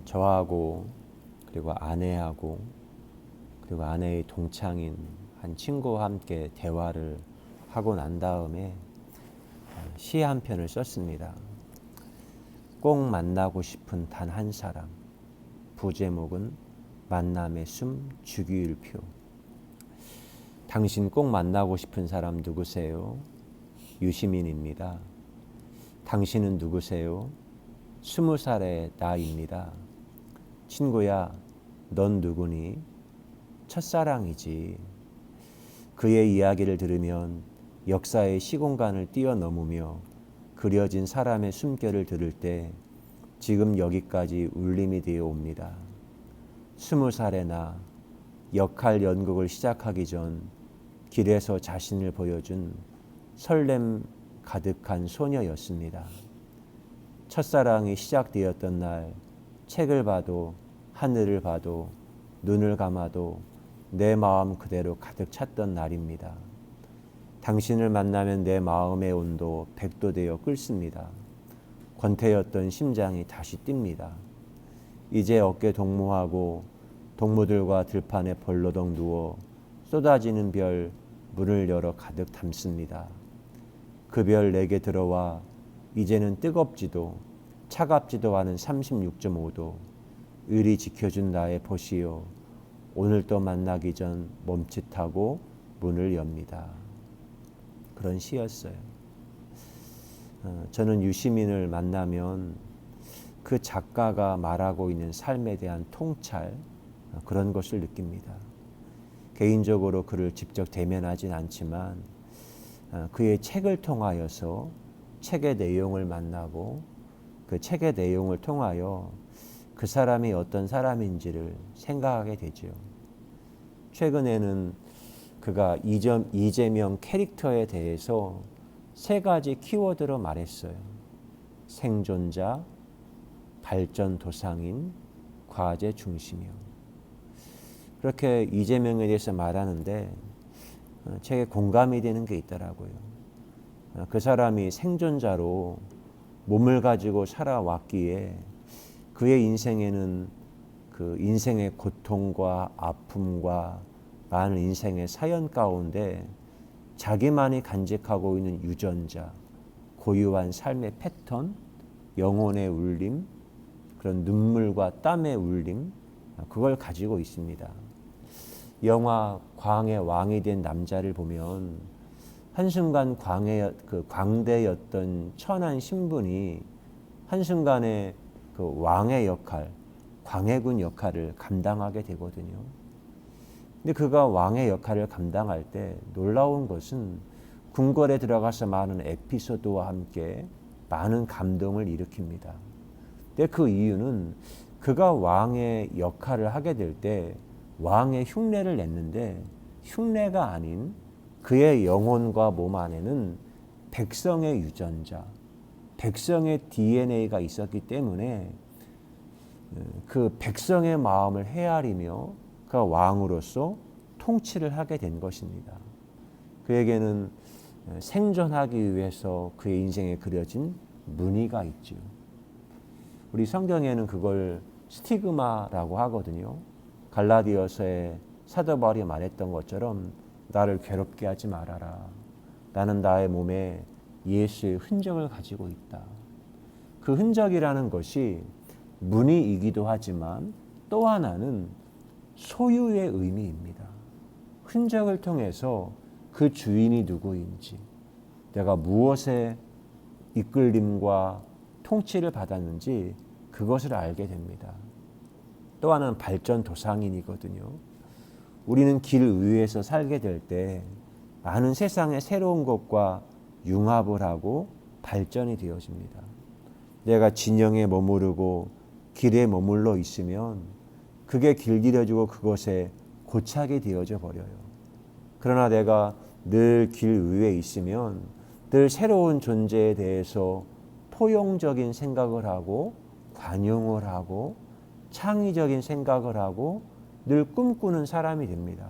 저하고 그리고 아내하고 그리고 아내의 동창인 한 친구와 함께 대화를 하고 난 다음에 시 한 편을 썼습니다. 꼭 만나고 싶은 단 한 사람. 부제목은 만남의 숨 주기율표. 당신 꼭 만나고 싶은 사람 누구세요? 유시민입니다. 당신은 누구세요? 20살의 나입니다. 친구야, 넌 누구니? 첫사랑이지. 그의 이야기를 들으면 역사의 시공간을 뛰어넘으며 그려진 사람의 숨결을 들을 때 지금 여기까지 울림이 되어 옵니다. 20살의 나, 역할 연극을 시작하기 전 길에서 자신을 보여준 설렘 가득한 소녀였습니다. 첫사랑이 시작되었던 날 책을 봐도 하늘을 봐도 눈을 감아도 내 마음 그대로 가득 찼던 날입니다. 당신을 만나면 내 마음의 온도 100도 되어 끓습니다. 권태였던 심장이 다시 뜁니다. 이제 어깨 동무하고 동무들과 들판에 벌러덩 누워 쏟아지는 별 문을 열어 가득 담습니다. 그 별 내게 들어와 이제는 뜨겁지도 차갑지도 않은 36.5도 의리 지켜준 나의 보시오. 오늘 또 만나기 전 멈칫하고 문을 엽니다. 그런 시였어요. 저는 유시민을 만나면 그 작가가 말하고 있는 삶에 대한 통찰, 그런 것을 느낍니다. 개인적으로 그를 직접 대면하진 않지만 그의 책을 통하여서 책의 내용을 만나고 그 책의 내용을 통하여 그 사람이 어떤 사람인지를 생각하게 되죠. 최근에는 그가 이재명 캐릭터에 대해서 3가지 키워드로 말했어요. 생존자, 발전도상인, 과제 중심이요. 그렇게 이재명에 대해서 말하는데 제게 공감이 되는 게 있더라고요. 그 사람이 생존자로 몸을 가지고 살아왔기에 그의 인생에는 그 인생의 고통과 아픔과 많은 인생의 사연 가운데 자기만이 간직하고 있는 유전자, 고유한 삶의 패턴, 영혼의 울림, 그런 눈물과 땀의 울림, 그걸 가지고 있습니다. 영화 광의 왕이 된 남자를 보면 한순간 광대였던 천한 신분이 한순간에 그 왕의 역할, 광해군 역할을 감당하게 되거든요. 근데 그가 왕의 역할을 감당할 때 놀라운 것은 궁궐에 들어가서 많은 에피소드와 함께 많은 감동을 일으킵니다. 근데 그 이유는 그가 왕의 역할을 하게 될 때 왕의 흉내를 냈는데 흉내가 아닌 그의 영혼과 몸 안에는 백성의 유전자, 백성의 DNA가 있었기 때문에 그 백성의 마음을 헤아리며 그가 왕으로서 통치를 하게 된 것입니다. 그에게는 생존하기 위해서 그의 인생에 그려진 무늬가 있죠. 우리 성경에는 그걸 스티그마라고 하거든요. 갈라디아서에 사도 바울이 말했던 것처럼 나를 괴롭게 하지 말아라. 나는 나의 몸에 예수의 흔적을 가지고 있다. 그 흔적이라는 것이 무늬이기도 하지만 또 하나는 소유의 의미입니다. 흔적을 통해서 그 주인이 누구인지, 내가 무엇에 이끌림과 통치를 받았는지 그것을 알게 됩니다. 또 하나는 발전도상인이거든요. 우리는 길 위에서 살게 될 때 많은 세상의 새로운 것과 융합을 하고 발전이 되어집니다. 내가 진영에 머무르고 길에 머물러 있으면 그게 길들여지고 그것에 고착이 되어져 버려요. 그러나 내가 늘 길 위에 있으면 늘 새로운 존재에 대해서 포용적인 생각을 하고 관용을 하고 창의적인 생각을 하고 늘 꿈꾸는 사람이 됩니다.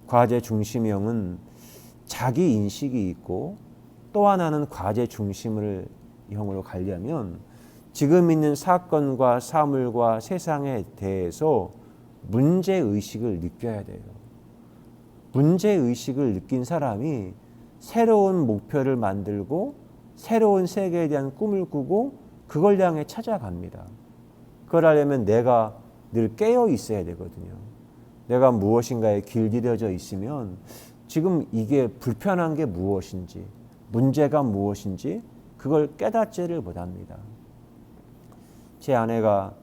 과제 중심형은 자기 인식이 있고 또 하나는 과제 중심을 형으로 가려면 지금 있는 사건과 사물과 세상에 대해서 문제의식을 느껴야 돼요. 문제의식을 느낀 사람이 새로운 목표를 만들고 새로운 세계에 대한 꿈을 꾸고 그걸 향해 찾아갑니다. 그걸 하려면 내가 늘 깨어 있어야 되거든요. 내가 무엇인가에 길들여져 있으면 지금 이게 불편한 게 무엇인지, 문제가 무엇인지 그걸 깨닫지를 못합니다. 제 아내가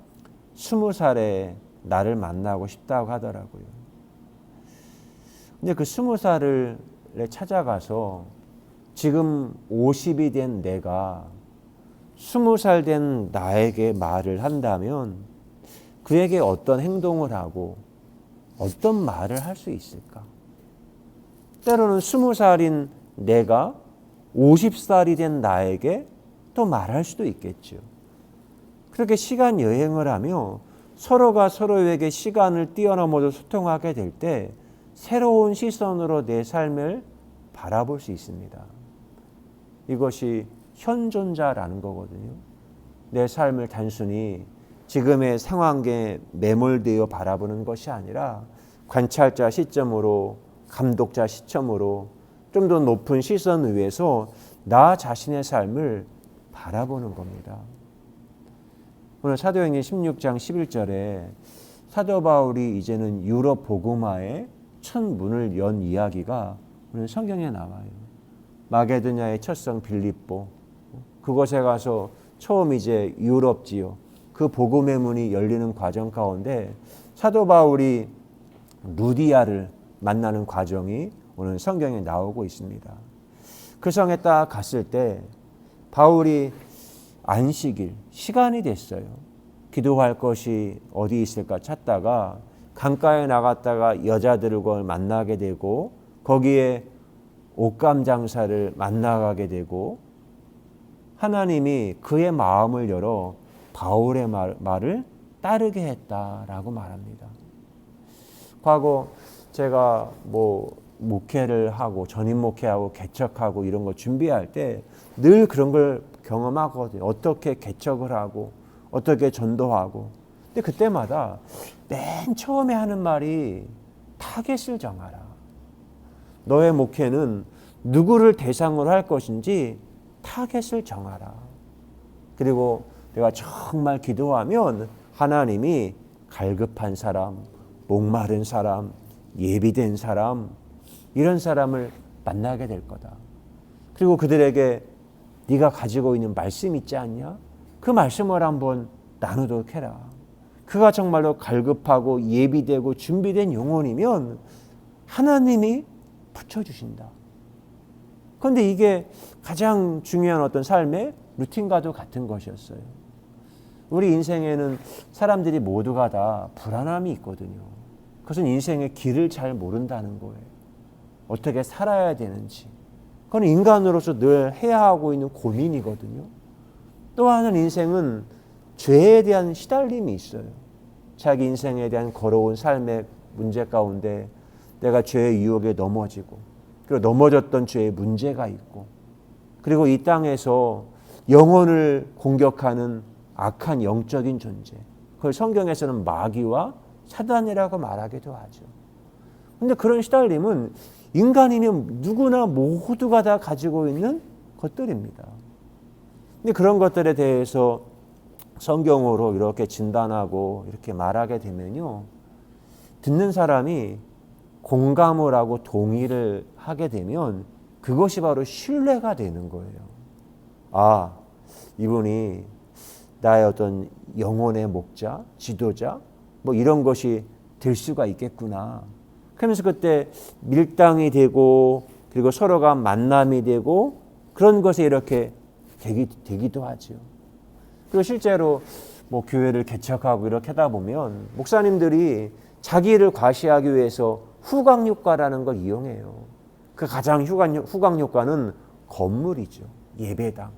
20살에 나를 만나고 싶다고 하더라고요. 근데 그 20살을 찾아가서 지금 50이 된 내가 20살 된 나에게 말을 한다면 그에게 어떤 행동을 하고 어떤 말을 할 수 있을까? 때로는 20살인 내가 50살이 된 나에게 또 말할 수도 있겠죠. 그렇게 시간 여행을 하며 서로가 서로에게 시간을 뛰어넘어서 소통하게 될 때 새로운 시선으로 내 삶을 바라볼 수 있습니다. 이것이 현존자라는 거거든요. 내 삶을 단순히 지금의 상황에 매몰되어 바라보는 것이 아니라 관찰자 시점으로, 감독자 시점으로 좀 더 높은 시선 위에서 나 자신의 삶을 바라보는 겁니다. 오늘 사도행전 16장 11절에 사도 바울이 이제는 유럽 복음화의 첫 문을 연 이야기가 오늘 성경에 나와요. 마게도냐의 첫 성 빌립보, 그곳에 가서 처음 이제 유럽 지역, 그 복음의 문이 열리는 과정 가운데 사도 바울이 루디아를 만나는 과정이 오늘 성경에 나오고 있습니다. 그 성에 딱 갔을 때 바울이 안식일, 시간이 됐어요. 기도할 것이 어디 있을까 찾다가 강가에 나갔다가 여자들과 만나게 되고 거기에 옷감 장사를 만나가게 되고 하나님이 그의 마음을 열어 바울의 말을 따르게 했다라고 말합니다. 과거 제가 목회를 하고 전임 목회하고 개척하고 이런 거 준비할 때 늘 그런 걸 경험하거든요. 어떻게 개척을 하고 어떻게 전도하고. 근데 그때마다 맨 처음에 하는 말이 타겟을 정하라. 너의 목회는 누구를 대상으로 할 것인지 타겟을 정하라. 그리고 내가 정말 기도하면 하나님이 갈급한 사람, 목마른 사람, 예비된 사람, 이런 사람을 만나게 될 거다. 그리고 그들에게 네가 가지고 있는 말씀 있지 않냐? 그 말씀을 한번 나누도록 해라. 그가 정말로 갈급하고 예비되고 준비된 영혼이면 하나님이 붙여주신다. 그런데 이게 가장 중요한 어떤 삶의 루틴과도 같은 것이었어요. 우리 인생에는 사람들이 모두가 다 불안함이 있거든요. 그것은 인생의 길을 잘 모른다는 거예요. 어떻게 살아야 되는지. 그건 인간으로서 늘 해야 하고 있는 고민이거든요. 또 하나는 인생은 죄에 대한 시달림이 있어요. 자기 인생에 대한 걸어온 삶의 문제 가운데 내가 죄의 유혹에 넘어지고 그리고 넘어졌던 죄의 문제가 있고 그리고 이 땅에서 영혼을 공격하는 악한 영적인 존재, 그걸 성경에서는 마귀와 사단이라고 말하기도 하죠. 그런데 그런 시달림은 인간이면 누구나 모두가 다 가지고 있는 것들입니다. 근데 그런 것들에 대해서 성경으로 이렇게 진단하고 이렇게 말하게 되면요, 듣는 사람이 공감을 하고 동의를 하게 되면 그것이 바로 신뢰가 되는 거예요. 아, 이분이 나의 어떤 영혼의 목자, 지도자, 이런 것이 될 수가 있겠구나. 그러면서 그때 밀당이 되고 그리고 서로가 만남이 되고 그런 것에 이렇게 되기도 하죠. 그리고 실제로 교회를 개척하고 이렇게 하다 보면 목사님들이 자기를 과시하기 위해서 후광효과라는 걸 이용해요. 그 가장 후광효과는 건물이죠. 예배당.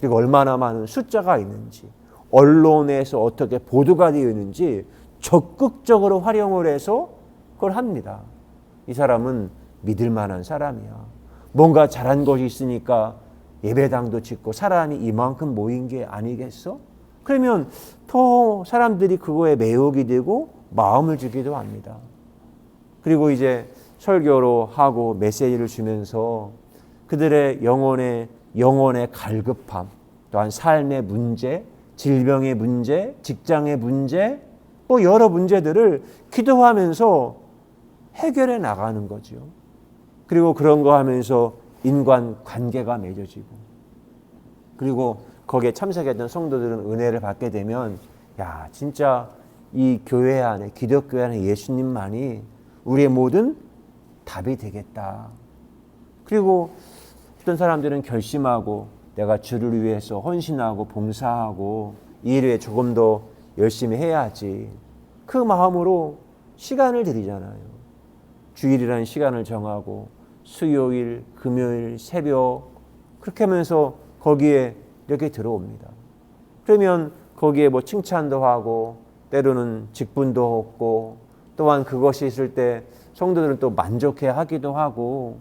그리고 얼마나 많은 숫자가 있는지, 언론에서 어떻게 보도가 되어 있는지 적극적으로 활용을 해서 그걸 합니다. 이 사람은 믿을 만한 사람이야. 뭔가 잘한 것이 있으니까 예배당도 짓고 사람이 이만큼 모인 게 아니겠어? 그러면 더 사람들이 그거에 매혹이 되고 마음을 주기도 합니다. 그리고 이제 설교로 하고 메시지를 주면서 그들의 영혼의 갈급함, 또한 삶의 문제, 질병의 문제, 직장의 문제, 뭐 여러 문제들을 기도하면서 해결해 나가는 거죠. 그리고 그런 거 하면서 인간 관계가 맺어지고, 그리고 거기에 참석했던 성도들은 은혜를 받게 되면, 야, 진짜 이 교회 안에, 기독교회 안에 예수님만이 우리의 모든 답이 되겠다. 그리고 어떤 사람들은 결심하고 내가 주를 위해서 헌신하고 봉사하고 이 일에 조금 더 열심히 해야지. 그 마음으로 시간을 들이잖아요. 주일이라는 시간을 정하고 수요일, 금요일, 새벽 그렇게 하면서 거기에 이렇게 들어옵니다. 그러면 거기에 뭐 칭찬도 하고 때로는 직분도 얻고, 또한 그것이 있을 때 성도들은 또 만족해 하기도 하고,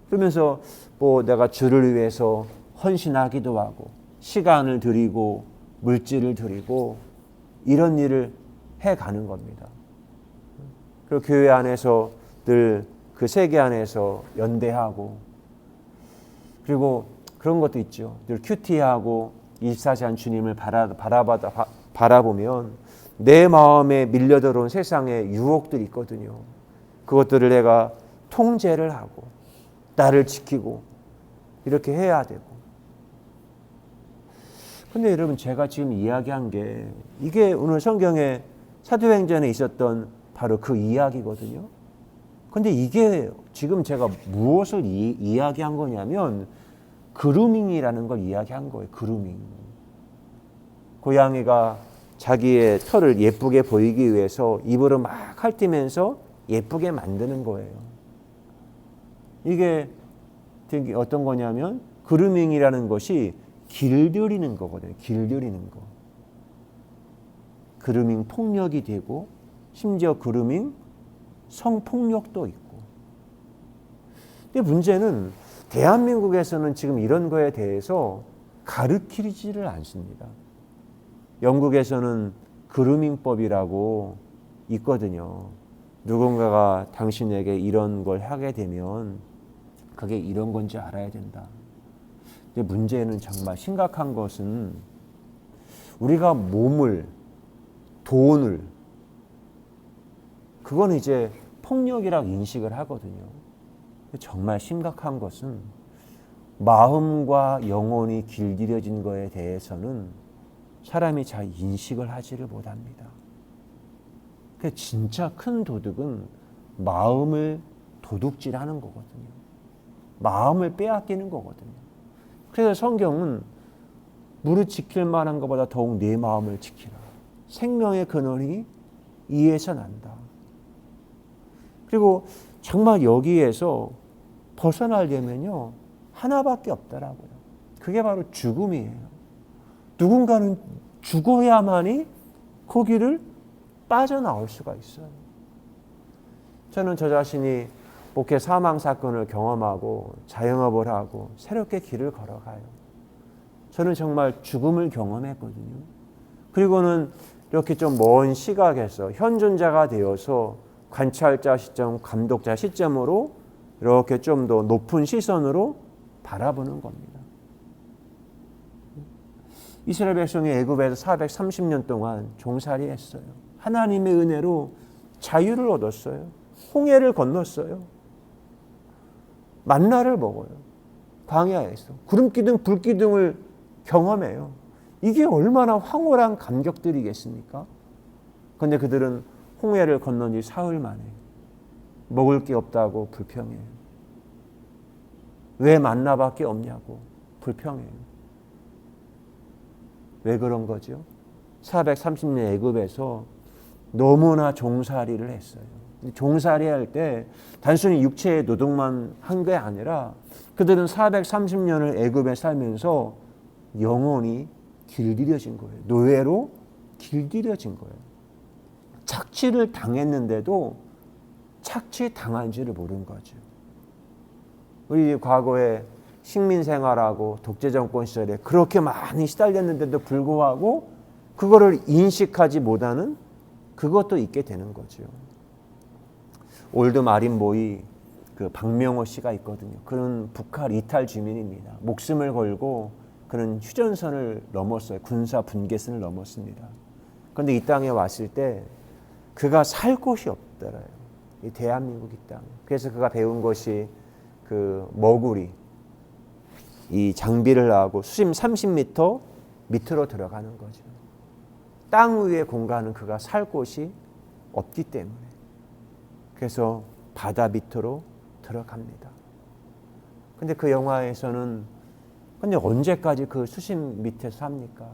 그러면서 뭐 내가 주를 위해서 헌신하기도 하고 시간을 드리고 물질을 드리고 이런 일을 해가는 겁니다. 그리고 교회 안에서 늘 그 세계 안에서 연대하고, 그리고 그런 것도 있죠. 늘 큐티하고 24시간 주님을 바라보면 내 마음에 밀려들어온 세상의 유혹들이 있거든요. 그것들을 내가 통제를 하고 나를 지키고 이렇게 해야 되고. 근데 여러분, 제가 지금 이야기한 게 이게 오늘 성경에 사도행전에 있었던 바로 그 이야기거든요. 근데 이게 지금 제가 무엇을 이야기한 거냐면 그루밍이라는 걸 이야기한 거예요. 그루밍. 고양이가 자기의 털을 예쁘게 보이기 위해서 입으로 막 핥으면서 예쁘게 만드는 거예요. 이게 어떤 거냐면 그루밍이라는 것이 길들이는 거거든요. 길들이는 거. 그루밍 폭력이 되고 심지어 그루밍 성폭력도 있고. 근데 문제는 대한민국에서는 지금 이런 거에 대해서 가르치지를 않습니다. 영국에서는 그루밍법이라고 있거든요. 누군가가 당신에게 이런 걸 하게 되면 그게 이런 건지 알아야 된다. 근데 문제는 정말 심각한 것은 우리가 몸을, 돈을, 그건 이제 폭력이라고 인식을 하거든요. 정말 심각한 것은 마음과 영혼이 길들여진 거에 대해서는 사람이 잘 인식을 하지를 못합니다. 진짜 큰 도둑은 마음을 도둑질하는 거거든요. 마음을 빼앗기는 거거든요. 그래서 성경은 무릇 지킬 만한 것보다 더욱 내 마음을 지키라. 생명의 근원이 이에서 난다. 그리고 정말 여기에서 벗어나려면요, 하나밖에 없더라고요. 그게 바로 죽음이에요. 누군가는 죽어야만이 거기를 빠져나올 수가 있어요. 저는 저 자신이 목회 사망 사건을 경험하고 자영업을 하고 새롭게 길을 걸어가요. 저는 정말 죽음을 경험했거든요. 그리고는 이렇게 좀 먼 시각에서 현존자가 되어서 관찰자 시점, 감독자 시점으로 이렇게 좀 더 높은 시선으로 바라보는 겁니다. 이스라엘 백성이 애굽에서 430년 동안 종살이했어요. 하나님의 은혜로 자유를 얻었어요. 홍해를 건넜어요. 만나를 먹어요. 광야에서 구름기둥, 불기둥을 경험해요. 이게 얼마나 황홀한 감격들이겠습니까? 그런데 그들은 홍해를 건넌 지 사흘 만에 먹을 게 없다고 불평해요. 왜 만나밖에 없냐고 불평해요. 왜 그런 거죠? 430년 애굽에서 너무나 종살이를 했어요. 종살이 할 때 단순히 육체의 노동만 한 게 아니라 그들은 430년을 애굽에 살면서 영혼이 길들여진 거예요. 노예로 길들여진 거예요. 착취를 당했는데도 착취당한 줄을 모른 거죠. 우리 과거에 식민생활하고 독재정권 시절에 그렇게 많이 시달렸는데도 불구하고 그거를 인식하지 못하는 그것도 있게 되는 거죠. 올드 마린보이 그 박명호 씨가 있거든요. 그는 북한 이탈 주민입니다. 목숨을 걸고 그는 휴전선을 넘었어요. 군사 분계선을 넘었습니다. 그런데 이 땅에 왔을 때 그가 살 곳이 없더래요. 이 대한민국 이 땅. 그래서 그가 배운 것이 그 머구리, 이 장비를 하고 수심 30m 밑으로 들어가는 거죠. 땅 위의 공간은 그가 살 곳이 없기 때문에. 그래서 바다 밑으로 들어갑니다. 근데 그 영화에서는 근데 언제까지 그 수심 밑에서 삽니까?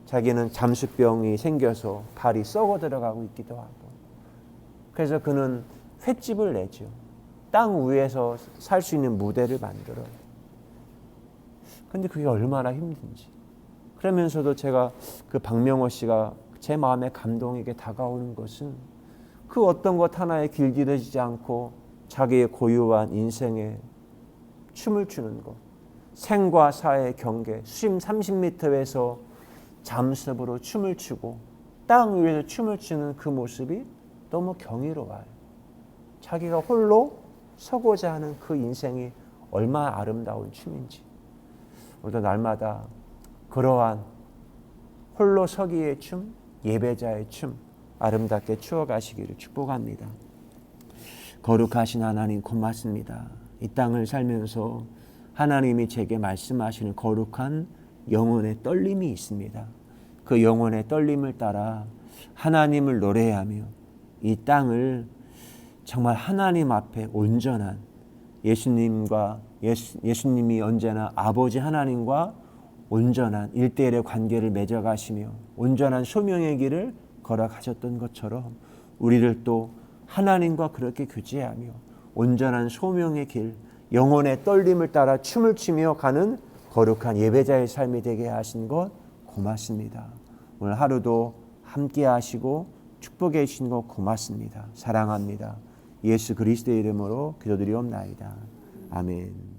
자기는 잠수병이 생겨서 발이 썩어 들어가고 있기도 하고. 그래서 그는 횟집을 내죠. 땅 위에서 살 수 있는 무대를 만들어요. 근데 그게 얼마나 힘든지. 그러면서도 제가 그 박명호 씨가 제 마음에 감동에게 다가오는 것은 그 어떤 것 하나에 길들여지지 않고 자기의 고유한 인생에 춤을 추는 것. 생과 사의 경계, 수심 30m에서 잠수부로 춤을 추고 땅 위에서 춤을 추는 그 모습이 너무 경이로워요. 자기가 홀로 서고자 하는 그 인생이 얼마나 아름다운 춤인지. 우리도 날마다 그러한 홀로 서기의 춤, 예배자의 춤 아름답게 추어가시기를 축복합니다. 거룩하신 하나님 고맙습니다. 이 땅을 살면서 하나님이 제게 말씀하시는 거룩한 영혼의 떨림이 있습니다. 그 영혼의 떨림을 따라 하나님을 노래하며 이 땅을 정말 하나님 앞에 온전한 예수님이 언제나 아버지 하나님과 온전한 일대일의 관계를 맺어가시며 온전한 소명의 길을 걸어가셨던 것처럼 우리를 또 하나님과 그렇게 교제하며 온전한 소명의 길, 영혼의 떨림을 따라 춤을 추며 가는 거룩한 예배자의 삶이 되게 하신 것 고맙습니다. 오늘 하루도 함께 하시고 축복해 주신 것 고맙습니다. 사랑합니다. 예수 그리스도의 이름으로 기도드리옵나이다. 아멘.